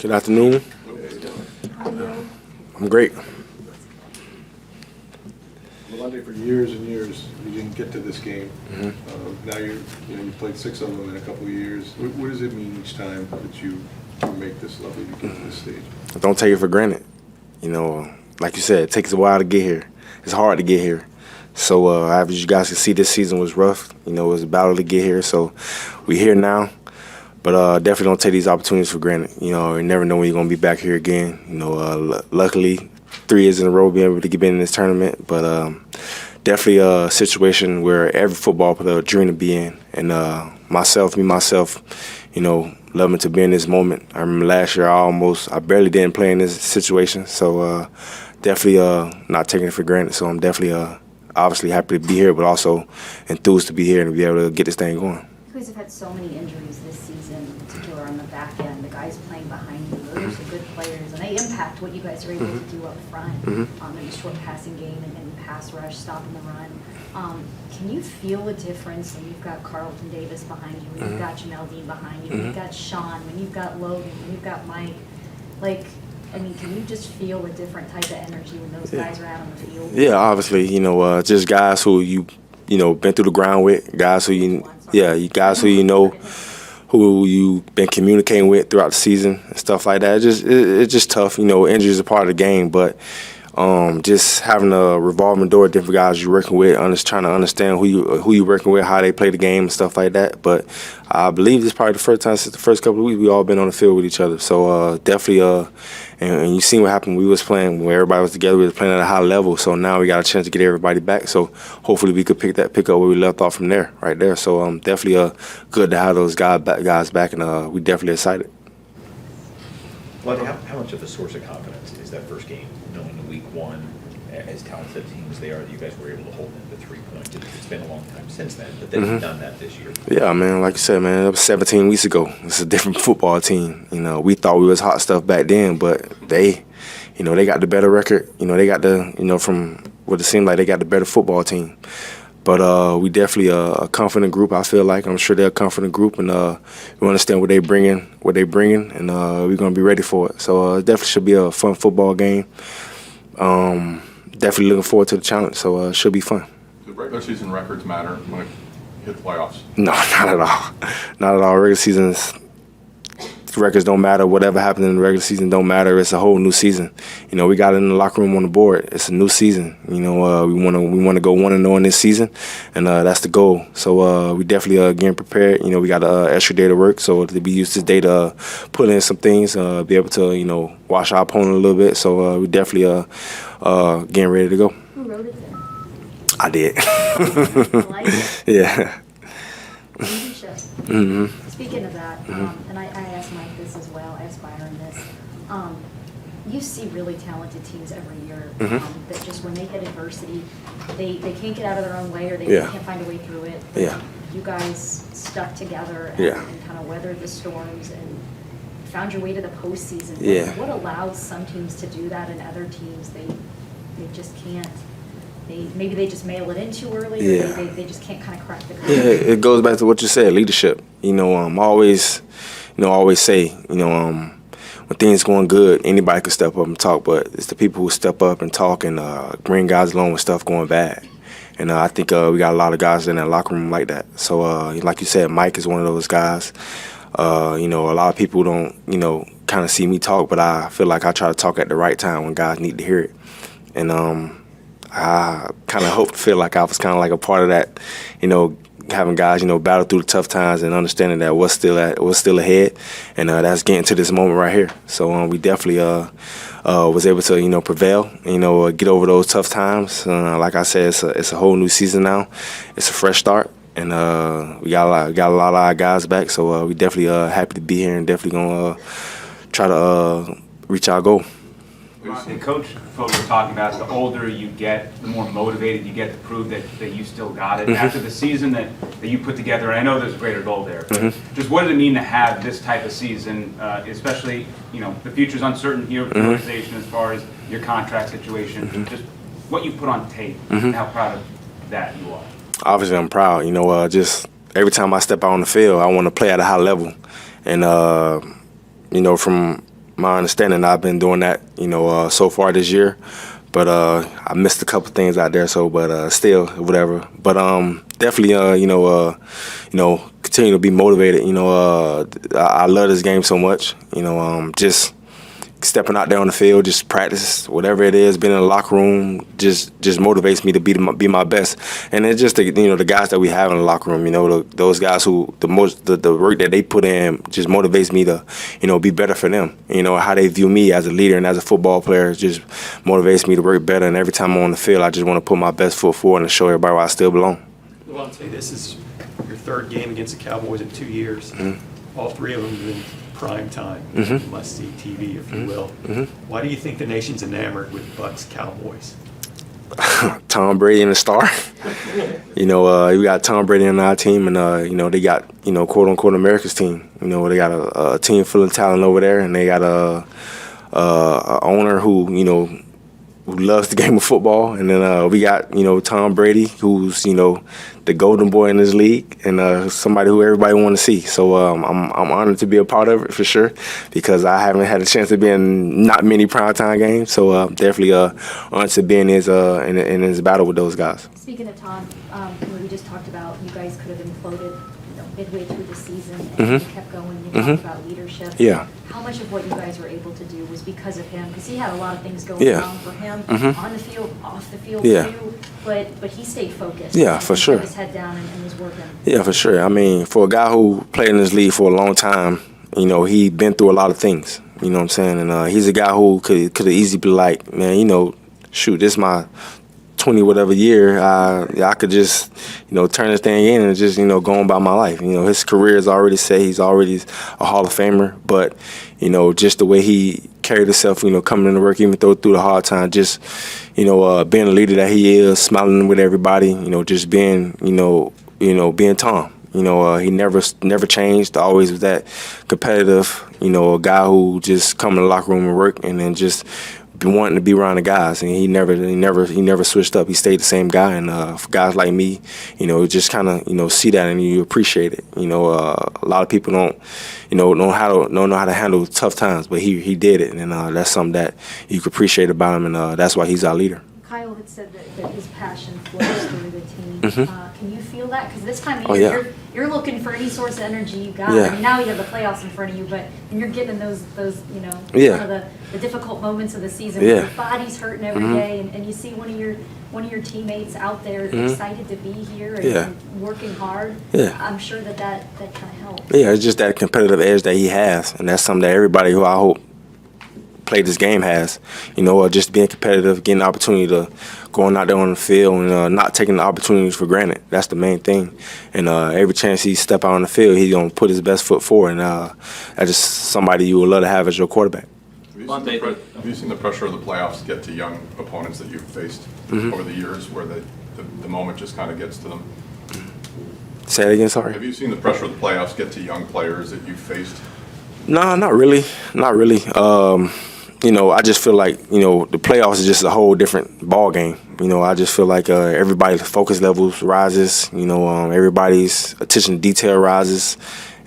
Good afternoon. I'm great. Lavonte, for years and years, you didn't get to this game. Now you played 6 of them in a couple of years. What does it mean each time that you make this level, you get to this stage? Don't take it for granted. Like you said, it takes a while to get here. It's hard to get here. So as you guys can see, this season was rough. It was a battle to get here. So we're here now. But definitely don't take these opportunities for granted. You never know when you're going to be back here again. Luckily, 3 years in a row being able to get in this tournament. But definitely a situation where every football player dream to be in. And myself, loving to be in this moment. I remember last year I barely didn't play in this situation. So definitely not taking it for granted. So I'm definitely obviously happy to be here, but also enthused to be here and to be able to get this thing going. You guys have had so many injuries this season, in particular on the back end. The guys playing behind you, those are some good players, and they impact what you guys are able to do up front in the short passing game and pass rush, stopping the run. Can you feel a difference when you've got Carlton Davis behind you, when you've got Jamel Dean behind you, when you've got Sean, when you've got Logan, when you've got Mike? Can you just feel a different type of energy when those guys are out on the field? Yeah, obviously, just guys who been through the ground with, guys who who you've been communicating with throughout the season and stuff like that. It's just tough. Injuries are part of the game, but just having a revolving door of different guys you're working with, trying to understand who you're working with, how they play the game and stuff like that. But I believe this is probably the first time since the first couple of weeks we all been on the field with each other. So definitely, and you seen what happened. We was playing when everybody was together. We was playing at a high level. So now we got a chance to get everybody back. So hopefully we could pick up where we left off from there, right there. So definitely good to have those guys back, and we definitely excited. Well, how much of a source of confidence is that first game, knowing in week 1, as talented teams they are, that you guys were able to hold them to 3 points? It's been a long time since then, but they've done that this year. Yeah, man, like you said, man, it was 17 weeks ago. It's a different football team. We thought we was hot stuff back then, but they got the better record. They got from what it seemed like they got the better football team. But we definitely a confident group, I feel like. I'm sure they're a confident group, and we understand what they're bringing, and we're going to be ready for it. So it definitely should be a fun football game. Definitely looking forward to the challenge, so it should be fun. Do regular season records matter when it hit the playoffs? No, not at all. Not at all. Regular seasons records don't matter. Whatever happened in the regular season don't matter. It's a whole new season. We got it in the locker room on the board. It's a new season. We want to go 1-0 in this season, and that's the goal. So we definitely getting prepared. We got an extra day to work, so to be used this day to put in some things, be able to watch our opponent a little bit. So we definitely getting ready to go. Who wrote it there? I did. I like it. Yeah. Speaking of that, and I asked Mike this as well, I asked Byron this. You see really talented teams every year that just when they hit adversity, they can't get out of their own way, or they can't find a way through it. Yeah. You guys stuck together and kind of weathered the storms and found your way to the postseason. Yeah. What allows some teams to do that and other teams they just can't? Maybe they just mail it in too early, or they just can't kind of crack the code. Yeah, it goes back to what you said, leadership. I always say, when things going good, anybody can step up and talk, but it's the people who step up and talk and bring guys along when stuff going bad. And I think we got a lot of guys in that locker room like that. So, like you said, Mike is one of those guys. A lot of people don't, kind of see me talk, but I feel like I try to talk at the right time when guys need to hear it. And I kind of feel like I was kind of like a part of that, having guys, battle through the tough times and understanding that what's still ahead, and that's getting to this moment right here. So we definitely was able to, prevail, get over those tough times. Like I said, it's a whole new season now. It's a fresh start, and we got a lot of our guys back. So we definitely happy to be here and definitely gonna try to reach our goal. And Coach, folks are talking about the older you get, the more motivated you get to prove that you still got it. After the season that you put together, and I know there's a greater goal there, but just what does it mean to have this type of season, especially, the future's uncertain here with the organization as far as your contract situation, just what you put on tape and how proud of that you are? Obviously, I'm proud. Just every time I step out on the field, I want to play at a high level. And, from my understanding, I've been doing that, so far this year. But I missed a couple things out there, but still, whatever. But definitely, continue to be motivated. I love this game so much. Just stepping out there on the field, just practice, whatever it is, being in the locker room, just motivates me to be my best. And it's just the guys that we have in the locker room, those guys who the work that they put in just motivates me to, be better for them. How they view me as a leader and as a football player just motivates me to work better. And every time I'm on the field, I just want to put my best foot forward and show everybody where I still belong. Lavonte, this is your third game against the Cowboys in 2 years. All three of them have been prime time, must-see TV, if you will. Why do you think the nation's enamored with Bucs Cowboys? Tom Brady and the star. We got Tom Brady on our team, and they got quote unquote America's team. They got a team full of talent over there, and they got a owner who loves the game of football, and then we got Tom Brady, who's the golden boy in this league, and somebody who everybody want to see. So I'm honored to be a part of it for sure, because I haven't had a chance to be in not many primetime games. So definitely honored to be in his battle with those guys. Speaking of Tom, we just talked about you guys could have imploded midway through the season, and you kept going. You talked about leadership. Yeah. How much of what you guys were able to do was because of him? Because he had a lot of things going Yeah. on for him on the field, off the field Yeah. too. But he stayed focused. Yeah, for sure. He put his head down and was working. Yeah, for sure. I mean, for a guy who played in this league for a long time, he been through a lot of things. You know what I'm saying? And he's a guy who could have easily be like, man, shoot, this is my 20 whatever year. I could just turn this thing in and just go on about my life. His career is already set. He's already a Hall of Famer. But just the way he carried himself, coming into work, even through the hard time, just being a leader that he is, smiling with everybody, just being being Tom. He never changed. Always was that competitive, a guy who just come in the locker room and work, and then just been wanting to be around the guys, and he never switched up. He stayed the same guy, and for guys like me, just kind of see that and you appreciate it. A lot of people don't know how to handle tough times, but he did it, and that's something that you can appreciate about him, and that's why he's our leader. Kyle had said that his passion flows through the team. Can you feel that? Because this time of Oh, year, yeah. you're looking for any source of energy you got. Yeah. I mean, now you have the playoffs in front of you, but when you're getting those Yeah. some of the difficult moments of the season, Yeah. when your body's hurting every day, and you see one of your teammates out there excited to be here and, Yeah. and working hard. Yeah. I'm sure that kind of helps. Yeah, it's just that competitive edge that he has, and that's something that everybody who I hope played this game has. Just being competitive, getting the opportunity to going out there on the field and not taking the opportunities for granted. That's the main thing. And every chance he step out on the field, he's gonna put his best foot forward, and that's just somebody you would love to have as your quarterback. Have you seen the pressure of the playoffs get to young opponents that you've faced over the years, where the moment just kind of gets to them? Say that again, sorry. Have you seen the pressure of the playoffs get to young players that you've faced? No, not really. Not really. I just feel like, the playoffs is just a whole different ball game. I just feel like everybody's focus levels rises. Everybody's attention to detail rises.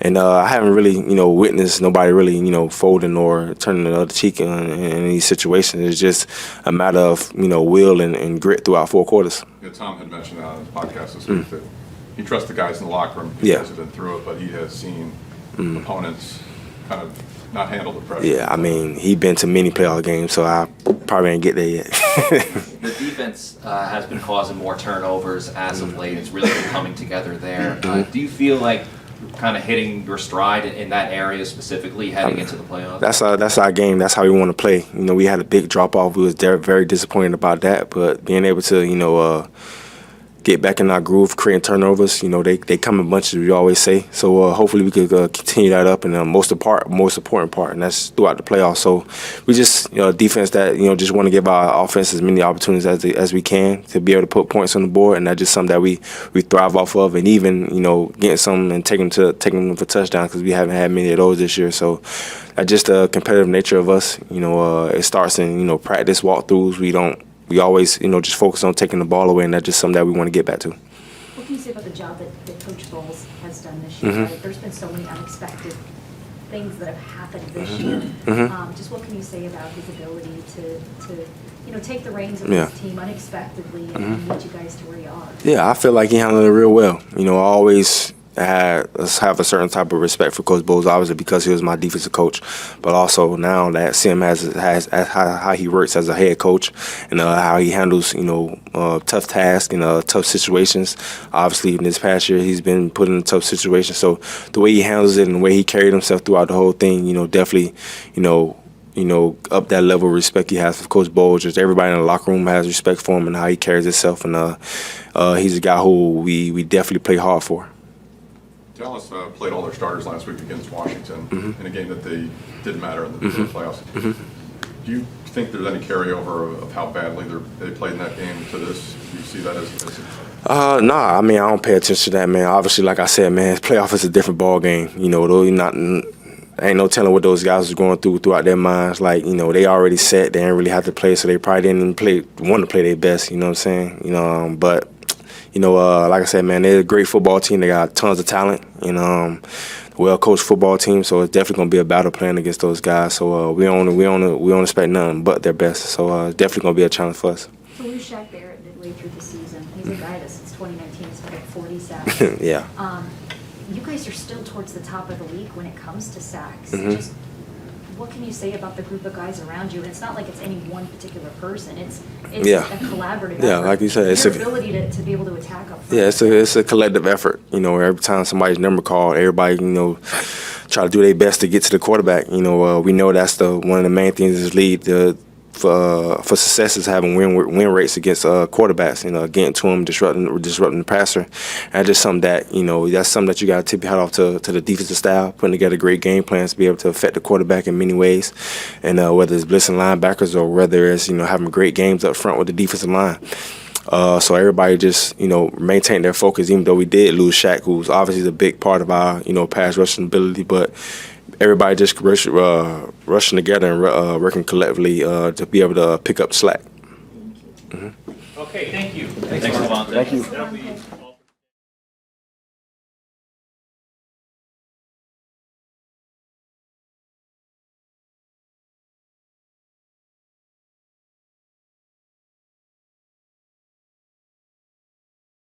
And I haven't really, witnessed nobody really, folding or turning the other cheek in any situation. It's just a matter of, will and grit throughout 4 quarters. Yeah, Tom had mentioned on his podcast this week that he trusts the guys in the locker room. He Yeah. guys have been through it, but he has seen opponents kind of not handle the pressure. Yeah, I mean, he's been to many playoff games, so I probably ain't get there yet. The defense has been causing more turnovers as of late. It's really been coming together there. Do you feel like kind of hitting your stride in that area specifically heading into the playoffs? That's our game. That's how we want to play. We had a big drop off. We was very disappointed about that, but being able to get back in our groove, creating turnovers. They come in bunches, we always say. So hopefully we could continue that up, and most important part, and that's throughout the playoffs. So we just defense that just want to give our offense as many opportunities as we can to be able to put points on the board, and that's just something that we thrive off of, and even getting some and taking them for touchdowns, because we haven't had many of those this year. So that's just the competitive nature of us. It starts in practice walkthroughs. We always, just focus on taking the ball away, and that's just something that we want to get back to. What can you say about the job that Coach Bowles has done this year? Right? There's been so many unexpected things that have happened this year. Just what can you say about his ability to take the reins of Yeah. this team unexpectedly and lead you guys to where you are? Yeah, I feel like he handled it real well. I always have a certain type of respect for Coach Bowles, obviously because he was my defensive coach, but also now that see him as how he works as a head coach and how he handles tough tasks and tough situations. Obviously, in this past year, he's been put in a tough situation. So the way he handles it and the way he carried himself throughout the whole thing, definitely, up that level of respect he has for Coach Bowles. Just everybody in the locker room has respect for him and how he carries himself, and he's a guy who we definitely play hard for. Dallas played all their starters last week against Washington in a game that they didn't matter in the playoffs. Do you think there's any carryover of how badly they played in that game to this? Do you see that as Nah, I don't pay attention to that, man. Obviously, like I said, man, playoff is a different ball game. Ain't no telling what those guys was going throughout their minds. Like, they already set. They didn't really have to play, so they probably didn't want to play their best. You know what I'm saying? But like I said, man, they're a great football team. They got tons of talent and well-coached football team. So it's definitely gonna be a battle playing against those guys. So we don't expect nothing but their best. So it's definitely gonna be a challenge for us. To lose Shaq Barrett midway through the season, he's a guy that since 2019 has had 40 sacks. Yeah. You guys are still towards the top of the league when it comes to sacks. Just what can you say about the group of guys around you? And it's not like it's any one particular person. It's Yeah. a collaborative Yeah, effort. like you said, it's your a- ability to be able to attack up front. Yeah, it's a collective effort. Every time somebody's number called, everybody try to do their best to get to the quarterback. We know that's one of the main things is lead for success is having win rates against quarterbacks. Getting to them, disrupting the passer. And that's just something that that's something that you got to tip your hat off to the defensive staff, putting together great game plans to be able to affect the quarterback in many ways. And whether it's blitzing linebackers or whether it's having great games up front with the defensive line. So everybody just, maintain their focus, even though we did lose Shaq, who's obviously a big part of our, pass rushing ability. But everybody just rushing together and working collectively to be able to pick up slack. Okay, thank you. Thanks, Lavonte. Thank you. Thanks, Lavonte.